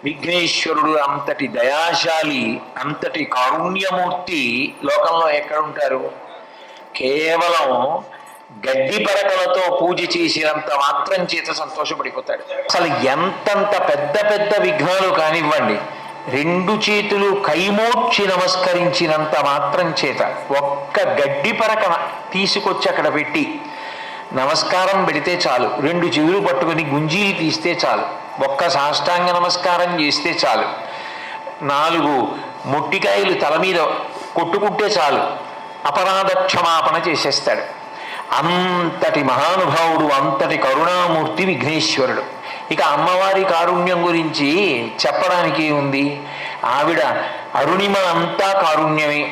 విఘ్నేశ్వరుడు అంతటి దయాశాలి, అంతటి కారుణ్యమూర్తి లోకంలో ఎక్కడుంటారు? కేవలం గడ్డి పరకలతో పూజ చేసినంత మాత్రం చేత సంతోషపడిపోతాడు. అసలు ఎంతంత పెద్ద పెద్ద విఘ్నాలు కానివ్వండి, రెండు చేతులు కైమోడ్చి నమస్కరించినంత మాత్రం చేత ఒక్క గడ్డి పరక తీసుకొచ్చి అక్కడ పెట్టి నమస్కారం పెడితే చాలు, రెండు చెవులు పట్టుకొని గుంజీలు తీస్తే చాలు, ఒక్క సాష్టాంగ నమస్కారం చేస్తే చాలు, 4 మొట్టికాయలు తల మీద కొట్టుకుంటే చాలు, అపరాధ క్షమాపణ చేసేస్తాడు. అంతటి మహానుభావుడు, అంతటి కరుణామూర్తి విఘ్నేశ్వరుడు. ఇక అమ్మవారి కారుణ్యం గురించి చెప్పడానికి ఉంది. ఆవిడ అరుణిమ అంతా కారుణ్యమే.